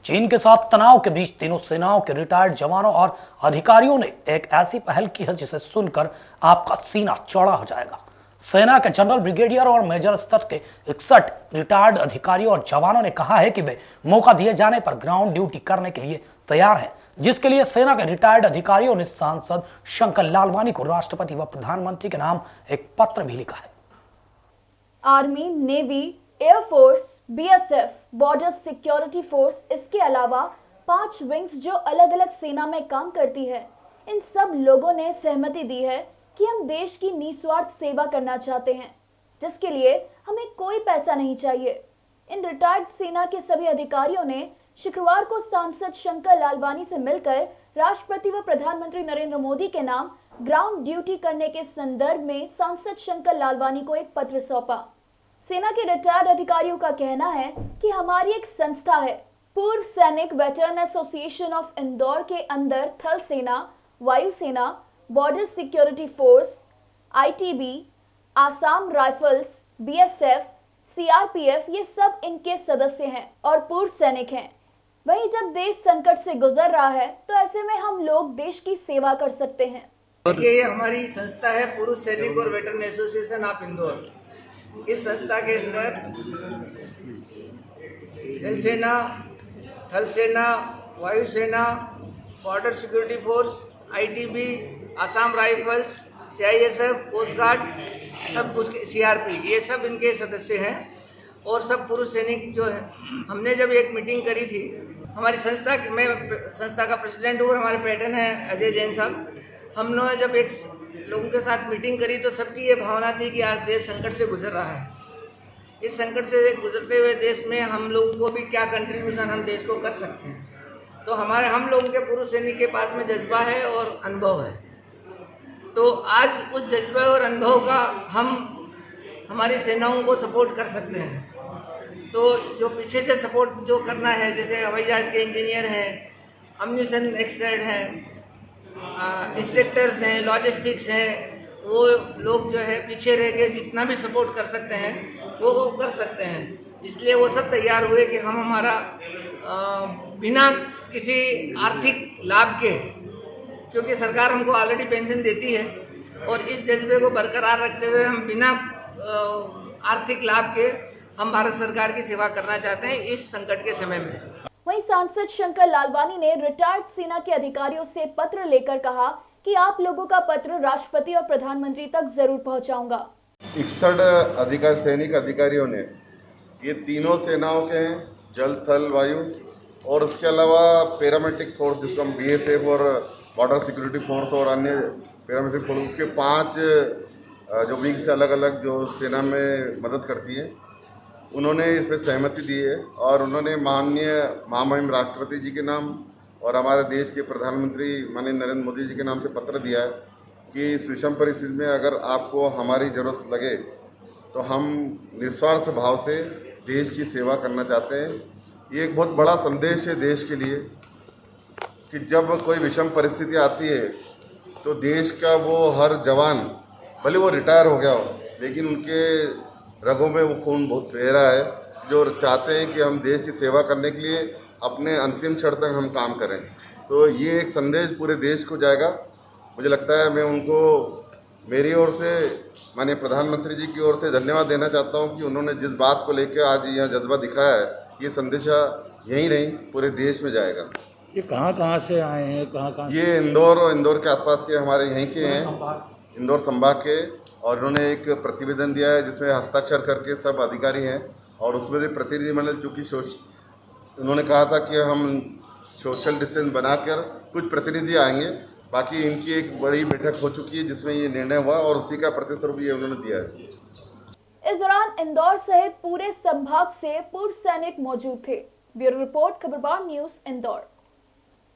चीन के साथ तनाव के बीच तीनों सेनाओं के रिटायर्ड जवानों और अधिकारियों ने एक ऐसी पहल की है जिसे सुनकर आपका सीना चौड़ा हो जाएगा। सेना के जनरल, ब्रिगेडियर और मेजर स्तर के 61 रिटायर्ड अधिकारियों और जवानों ने कहा है कि वे मौका दिए जाने पर ग्राउंड ड्यूटी करने के लिए तैयार हैं, जिसके लिए सेना के रिटायर्ड अधिकारियों ने सांसद शंकर लालवानी को राष्ट्रपति व प्रधानमंत्री के नाम एक पत्र भी लिखा है। Army, navy, air force, BSF, border Security force, इसके अलावा 5 विंग्स जो अलग अलग सेना में काम करती है, इन सब लोगों ने सहमति दी है कि हम देश की निस्वार्थ सेवा करना चाहते हैं, जिसके लिए हमें कोई पैसा नहीं चाहिए। इन रिटायर्ड सेना के सभी अधिकारियों ने शुक्रवार को सांसद शंकर लालवानी से मिलकर राष्ट्रपति व प्रधानमंत्री नरेंद्र मोदी के नाम ग्राउंड ड्यूटी करने के संदर्भ में सांसद शंकर लालवानी को एक पत्र सौंपा। सेना के रिटायर्ड अधिकारियों का कहना है कि हमारी एक संस्था है, पूर्व सैनिक वेटरन एसोसिएशन ऑफ इंदौर के अंदर थल सेना, वायुसेना, Border Security Force, ITB, Assam rifles, BSF, CRPF, ये सब इनके सदस्य हैं और पूर्व सैनिक हैं। वहीं जब देश संकट से गुजर रहा है तो ऐसे में हम लोग देश की सेवा कर सकते हैं। ये हमारी संस्था है पूर्व सैनिक और वेटरन एसोसिएशन ऑफ इंदौर। इस संस्था के अंदर जल सेना, थल सेना, वायुसेना, Border Security Force, ITB, Assam Rifles, CISF, Coast Guard, सब कुछ, सीआरपी, ये सब इनके सदस्य हैं और सब पूर्व सैनिक जो है। हमने जब एक मीटिंग करी थी हमारी संस्था, मैं संस्था का प्रेसिडेंट हूँ और हमारे पैटर्न हैं अजय जैन साहब। हम लोगों ने जब एक लोगों के साथ मीटिंग करी तो सबकी ये भावना थी कि आज देश संकट से गुजर रहा है। इस संकट से गुजरते हुए देश में हम लोगों को भी क्या कंट्रीब्यूशन हम देश को कर सकते हैं। तो हम लोगों के पूर्व सैनिक के पास में जज्बा है और अनुभव है। तो आज उस जज्बे और अनुभव का हम हमारी सेनाओं को सपोर्ट कर सकते हैं। तो जो पीछे से सपोर्ट जो करना है, जैसे हवाई जहाज के इंजीनियर हैं, अम्यूनिशन एक्सपर्ट हैं, इंस्ट्रक्टर्स हैं, लॉजिस्टिक्स हैं, वो लोग जो है पीछे रह के जितना भी सपोर्ट कर सकते हैं वो कर सकते हैं। इसलिए वो सब तैयार हुए कि हम हमारा बिना किसी आर्थिक लाभ के, क्योंकि सरकार हमको ऑलरेडी पेंशन देती है, और इस जज्बे को बरकरार रखते हुए हम बिना आर्थिक लाभ के हम भारत सरकार की सेवा करना चाहते हैं इस संकट के समय में। वहीं सांसद शंकर लालवानी ने रिटायर्ड सेना के अधिकारियों से पत्र लेकर कहा कि आप लोगों का पत्र राष्ट्रपति और प्रधानमंत्री तक जरूर पहुंचाऊंगा। 61 अधिकारी, सैनिक अधिकारियों ने, ये तीनों सेनाओं के हैं, जल, थल, वायु, और उसके अलावा पैरामिलिट्री फोर्स जिसको हम बीएसएफ और बॉर्डर सिक्योरिटी फोर्स और अन्य पैरामिलिट्री फोर्स, उसके 5 जो विंग से अलग अलग जो सेना में मदद करती है, उन्होंने इस पर सहमति दी है। और उन्होंने माननीय महामहिम राष्ट्रपति जी के नाम और हमारे देश के प्रधानमंत्री माननीय नरेंद्र मोदी जी के नाम से पत्र दिया है कि इस विषम परिस्थिति में अगर आपको हमारी ज़रूरत लगे तो हम निस्वार्थ भाव से देश की सेवा करना चाहते हैं। ये एक बहुत बड़ा संदेश है देश के लिए कि जब कोई विषम परिस्थिति आती है तो देश का वो हर जवान, भले वो रिटायर हो गया हो, लेकिन उनके रगों में वो खून बहुत बह रहा है, जो चाहते हैं कि हम देश की सेवा करने के लिए अपने अंतिम क्षण तक हम काम करें। तो ये एक संदेश पूरे देश को जाएगा। मुझे लगता है मैं उनको मेरी ओर से, माननीय प्रधानमंत्री जी की ओर से धन्यवाद देना चाहता हूँ कि उन्होंने जिस बात को लेकर आज यहाँ जज्बा दिखाया है, ये संदेश यहीं नहीं पूरे देश में जाएगा। ये कहाँ से आए हैं, कहाँ ये इंदौर और इंदौर के आसपास के हमारे यहीं के हैं, इंदौर संभाग के, और उन्होंने एक प्रतिवेदन दिया है जिसमें हस्ताक्षर करके सब अधिकारी हैं। और उसमें से प्रतिनिधिमंडल, चूँकि उन्होंने कहा था कि हम सोशल डिस्टेंस बनाकर कुछ प्रतिनिधि आएंगे, बाकी इनकी एक बड़ी बैठक हो चुकी है जिसमें ये निर्णय हुआ और उसी का प्रतिस्वरूप ये उन्होंने दिया है। इस दौरान इंदौर सहित पूरे संभाग से पूर्व सैनिक मौजूद थे। Bureau report, Khabarbar news, Indore.